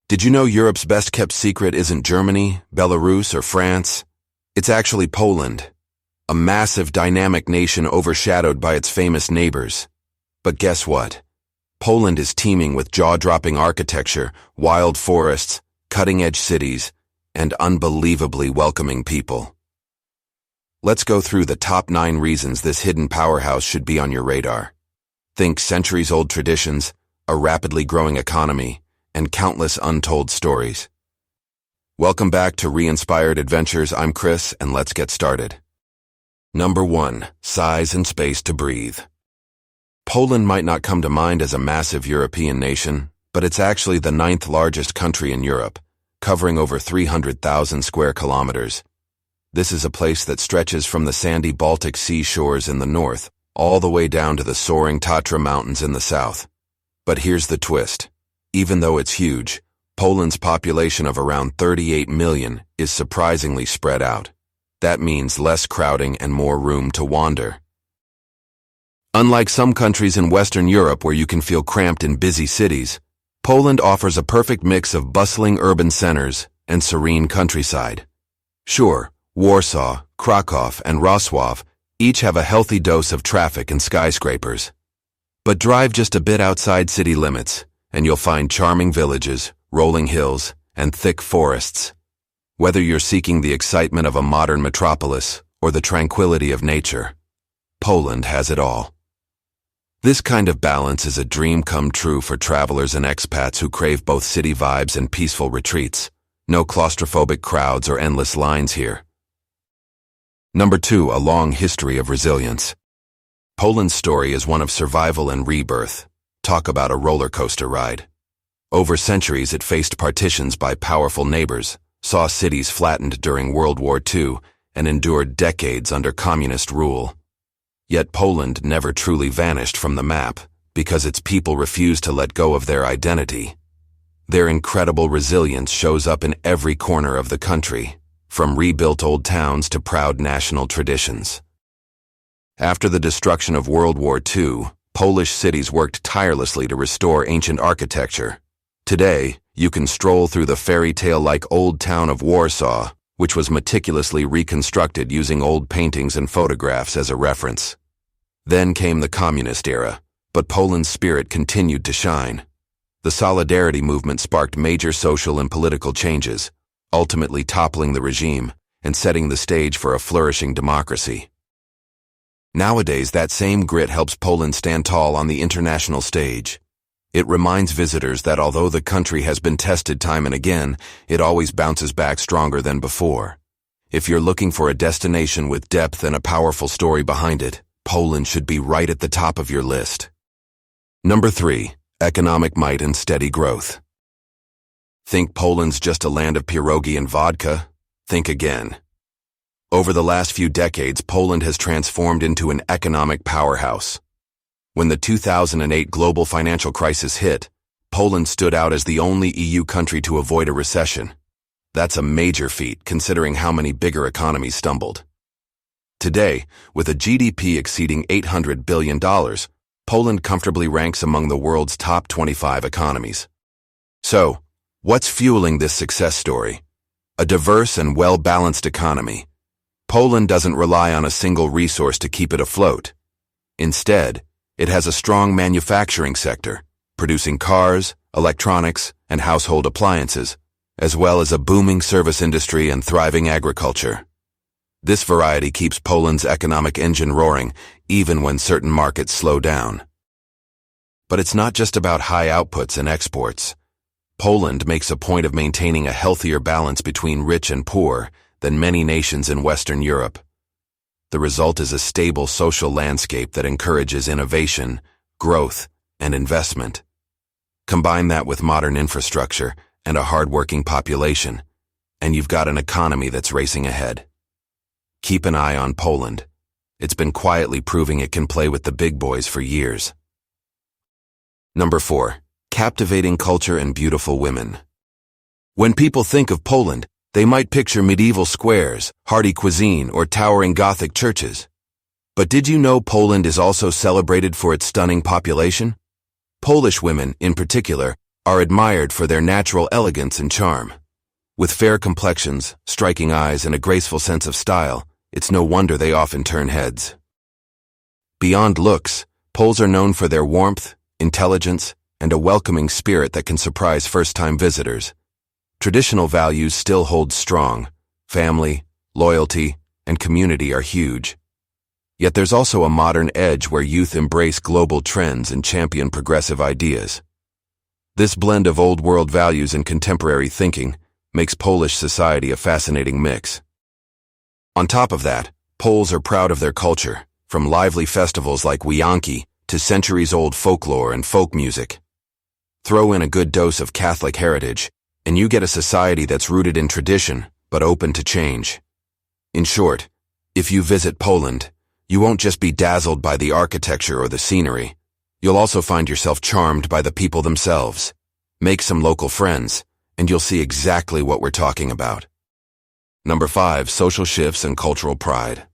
Did you know Europe's best-kept secret isn't Germany, Belarus, or France? It's actually Poland, a massive, dynamic nation overshadowed by its famous neighbors. But guess what? Poland is teeming with jaw-dropping architecture, wild forests, cutting-edge cities, and unbelievably welcoming people. Let's go through the top 9 reasons this hidden powerhouse should be on your radar. Think centuries-old traditions, a rapidly growing economy, and countless untold stories. Welcome back to Re-Inspired Adventures. I'm Chris, and let's get started. Number 1. Size and space to breathe. Poland might not come to mind as a massive European nation, but it's actually the 9th largest country in Europe, covering over 300,000 square kilometers. This is a place that stretches from the sandy Baltic Sea shores in the north, all the way down to the soaring Tatra Mountains in the south. But here's the twist. Even though it's huge, Poland's population of around 38 million is surprisingly spread out. That means less crowding and more room to wander. Unlike some countries in Western Europe where you can feel cramped in busy cities, Poland offers a perfect mix of bustling urban centers and serene countryside. Sure, Warsaw, Kraków, and Wrocław each have a healthy dose of traffic and skyscrapers. But drive just a bit outside city limits, and you'll find charming villages, rolling hills, and thick forests. Whether you're seeking the excitement of a modern metropolis or the tranquility of nature, Poland has it all. This kind of balance is a dream come true for travelers and expats who crave both city vibes and peaceful retreats. No claustrophobic crowds or endless lines here. Number 2. A long history of resilience. Poland's story is one of survival and rebirth. Talk about a roller coaster ride. Over centuries it faced partitions by powerful neighbors, saw cities flattened during World War II, and endured decades under communist rule. Yet Poland never truly vanished from the map, because its people refused to let go of their identity. Their incredible resilience shows up in every corner of the country, from rebuilt old towns to proud national traditions. After the destruction of World War II, Polish cities worked tirelessly to restore ancient architecture. Today, you can stroll through the fairy tale-like old town of Warsaw, which was meticulously reconstructed using old paintings and photographs as a reference. Then came the communist era, but Poland's spirit continued to shine. The Solidarity movement sparked major social and political changes, ultimately toppling the regime and setting the stage for a flourishing democracy. Nowadays, that same grit helps Poland stand tall on the international stage. It reminds visitors that although the country has been tested time and again, it always bounces back stronger than before. If you're looking for a destination with depth and a powerful story behind it, Poland should be right at the top of your list. Number 3. Economic might and steady growth. Think Poland's just a land of pierogi and vodka? Think again. Over the last few decades, Poland has transformed into an economic powerhouse. When the 2008 global financial crisis hit, Poland stood out as the only EU country to avoid a recession. That's a major feat considering how many bigger economies stumbled. Today, with a GDP exceeding $800 billion, Poland comfortably ranks among the world's top 25 economies. So, what's fueling this success story? A diverse and well-balanced economy. Poland doesn't rely on a single resource to keep it afloat. Instead, it has a strong manufacturing sector, producing cars, electronics, and household appliances, as well as a booming service industry and thriving agriculture. This variety keeps Poland's economic engine roaring, even when certain markets slow down. But it's not just about high outputs and exports. Poland makes a point of maintaining a healthier balance between rich and poor than many nations in Western Europe. The result is a stable social landscape that encourages innovation, growth, and investment. Combine that with modern infrastructure and a hard-working population, and you've got an economy that's racing ahead. Keep an eye on Poland. It's been quietly proving it can play with the big boys for years. Number 4. Captivating culture and beautiful women. When people think of Poland, they might picture medieval squares, hearty cuisine, or towering Gothic churches. But did you know Poland is also celebrated for its stunning population? Polish women, in particular, are admired for their natural elegance and charm. With fair complexions, striking eyes, and a graceful sense of style, it's no wonder they often turn heads. Beyond looks, Poles are known for their warmth, intelligence, and a welcoming spirit that can surprise first-time visitors. Traditional values still hold strong. Family, loyalty, and community are huge. Yet there's also a modern edge where youth embrace global trends and champion progressive ideas. This blend of old-world values and contemporary thinking makes Polish society a fascinating mix. On top of that, Poles are proud of their culture, from lively festivals like Wianki to centuries-old folklore and folk music. Throw in a good dose of Catholic heritage, and you get a society that's rooted in tradition, but open to change. In short, if you visit Poland, you won't just be dazzled by the architecture or the scenery. You'll also find yourself charmed by the people themselves. Make some local friends, and you'll see exactly what we're talking about. Number 5, social shifts and cultural pride.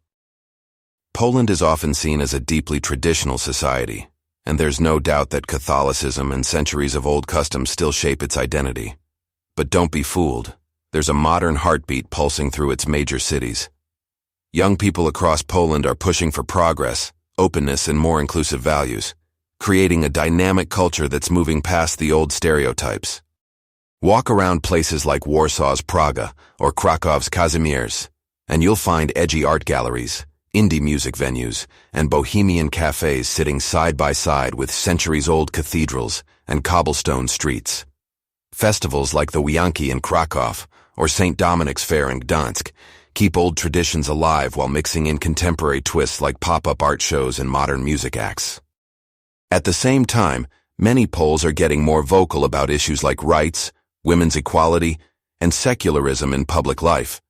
Poland is often seen as a deeply traditional society, and there's no doubt that Catholicism and centuries of old customs still shape its identity. But don't be fooled. There's a modern heartbeat pulsing through its major cities. Young people across Poland are pushing for progress, openness, and more inclusive values, creating a dynamic culture that's moving past the old stereotypes. Walk around places like Warsaw's Praga or Krakow's Kazimierz, and you'll find edgy art galleries, indie music venues, and bohemian cafes sitting side by side with centuries-old cathedrals and cobblestone streets. Festivals like the Wianki in Krakow or St. Dominic's Fair in Gdansk keep old traditions alive while mixing in contemporary twists like pop-up art shows and modern music acts. At the same time, many Poles are getting more vocal about issues like rights, women's equality, and secularism in public life.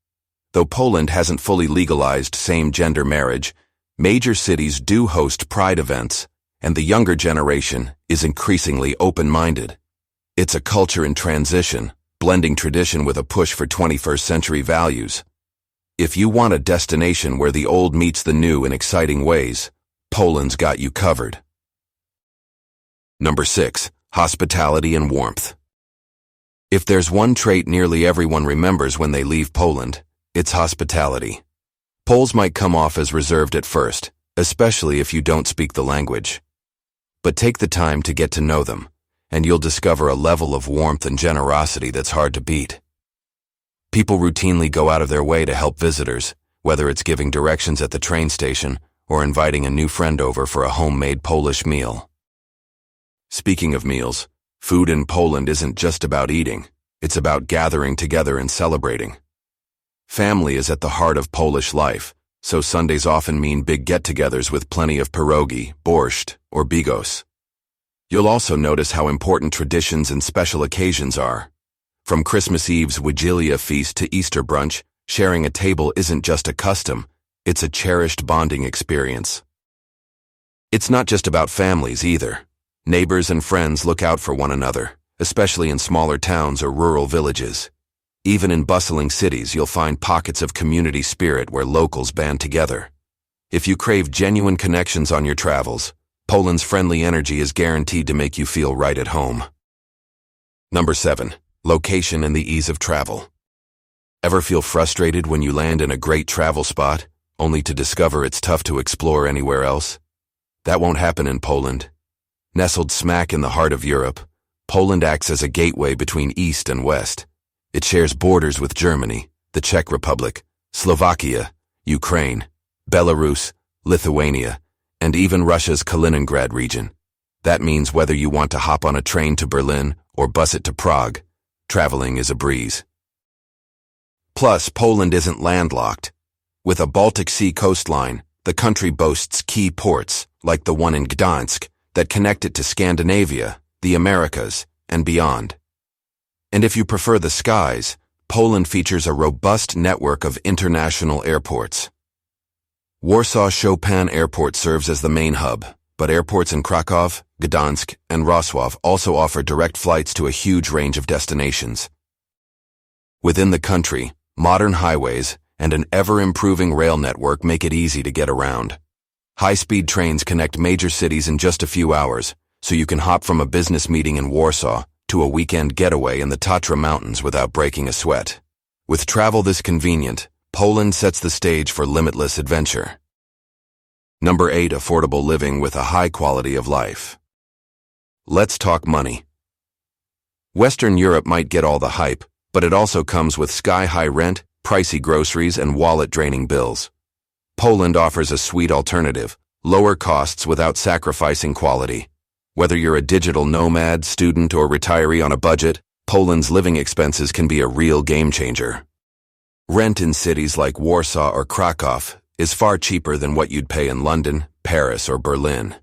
Though Poland hasn't fully legalized same-gender marriage, major cities do host pride events, and the younger generation is increasingly open-minded. It's a culture in transition, blending tradition with a push for 21st century values. If you want a destination where the old meets the new in exciting ways, Poland's got you covered. Number 6, hospitality and warmth. If there's one trait nearly everyone remembers when they leave Poland, it's hospitality. Poles might come off as reserved at first, especially if you don't speak the language. But take the time to get to know them, and you'll discover a level of warmth and generosity that's hard to beat. People routinely go out of their way to help visitors, whether it's giving directions at the train station or inviting a new friend over for a homemade Polish meal. Speaking of meals, food in Poland isn't just about eating, it's about gathering together and celebrating. Family is at the heart of Polish life, so Sundays often mean big get-togethers with plenty of pierogi, borscht, or bigos. You'll also notice how important traditions and special occasions are. From Christmas Eve's Wigilia feast to Easter brunch, sharing a table isn't just a custom, it's a cherished bonding experience. It's not just about families either. Neighbors and friends look out for one another, especially in smaller towns or rural villages. Even in bustling cities, you'll find pockets of community spirit where locals band together. If you crave genuine connections on your travels, Poland's friendly energy is guaranteed to make you feel right at home. Number 7, location and the ease of travel. Ever feel frustrated when you land in a great travel spot, only to discover it's tough to explore anywhere else? That won't happen in Poland. Nestled smack in the heart of Europe, Poland acts as a gateway between East and West. It shares borders with Germany, the Czech Republic, Slovakia, Ukraine, Belarus, Lithuania, and even Russia's Kaliningrad region. That means whether you want to hop on a train to Berlin or bus it to Prague, traveling is a breeze. Plus, Poland isn't landlocked. With a Baltic Sea coastline, the country boasts key ports, like the one in Gdansk, that connect it to Scandinavia, the Americas, and beyond. And if you prefer the skies, Poland features a robust network of international airports. Warsaw Chopin Airport serves as the main hub, but airports in Krakow, Gdansk, and Wrocław also offer direct flights to a huge range of destinations. Within the country, modern highways and an ever-improving rail network make it easy to get around. High-speed trains connect major cities in just a few hours, so you can hop from a business meeting in Warsaw to a weekend getaway in the Tatra Mountains without breaking a sweat. With travel this convenient, Poland sets the stage for limitless adventure. Number 8. Affordable living with a high quality of life. Let's talk money. Western Europe might get all the hype, but it also comes with sky-high rent, pricey groceries, and wallet-draining bills. Poland offers a sweet alternative, lower costs without sacrificing quality. Whether you're a digital nomad, student, or retiree on a budget, Poland's living expenses can be a real game-changer. Rent in cities like Warsaw or Krakow is far cheaper than what you'd pay in London, Paris, or Berlin.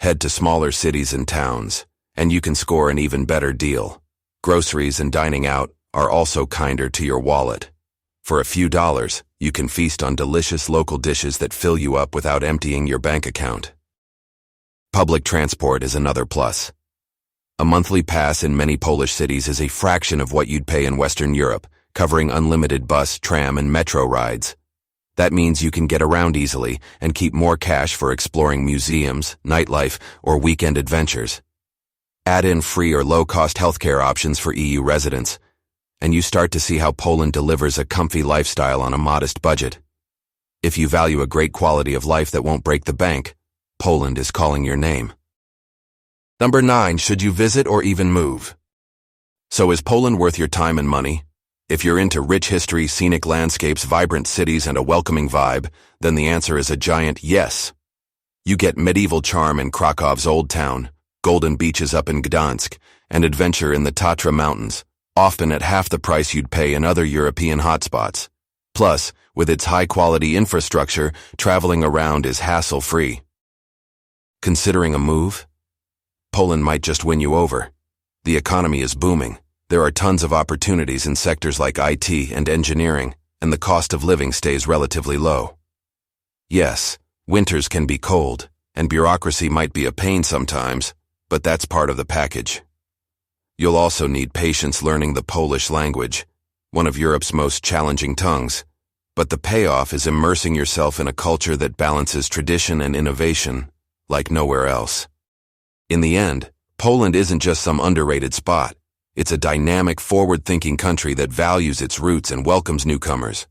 Head to smaller cities and towns, and you can score an even better deal. Groceries and dining out are also kinder to your wallet. For a few dollars, you can feast on delicious local dishes that fill you up without emptying your bank account. Public transport is another plus. A monthly pass in many Polish cities is a fraction of what you'd pay in Western Europe, covering unlimited bus, tram, and metro rides. That means you can get around easily and keep more cash for exploring museums, nightlife, or weekend adventures. Add in free or low-cost healthcare options for EU residents, and you start to see how Poland delivers a comfy lifestyle on a modest budget. If you value a great quality of life that won't break the bank, Poland is calling your name. Number 9. Should you visit or even move? So is Poland worth your time and money? If you're into rich history, scenic landscapes, vibrant cities, and a welcoming vibe, then the answer is a giant yes. You get medieval charm in Krakow's Old Town, golden beaches up in Gdansk, and adventure in the Tatra Mountains, often at half the price you'd pay in other European hotspots. Plus, with its high-quality infrastructure, traveling around is hassle-free. Considering a move? Poland might just win you over. The economy is booming. There are tons of opportunities in sectors like IT and engineering, and the cost of living stays relatively low. Yes, winters can be cold, and bureaucracy might be a pain sometimes, but that's part of the package. You'll also need patience learning the Polish language, one of Europe's most challenging tongues, but the payoff is immersing yourself in a culture that balances tradition and innovation like nowhere else. In the end, Poland isn't just some underrated spot. It's a dynamic, forward-thinking country that values its roots and welcomes newcomers.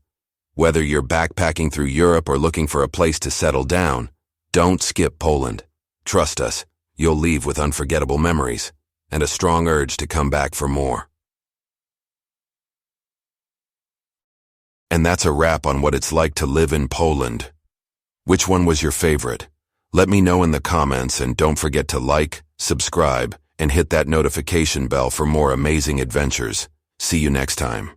Whether you're backpacking through Europe or looking for a place to settle down, don't skip Poland. Trust us, you'll leave with unforgettable memories and a strong urge to come back for more. And that's a wrap on what it's like to live in Poland. Which one was your favorite? Let me know in the comments, and don't forget to like, subscribe, and hit that notification bell for more amazing adventures. See you next time.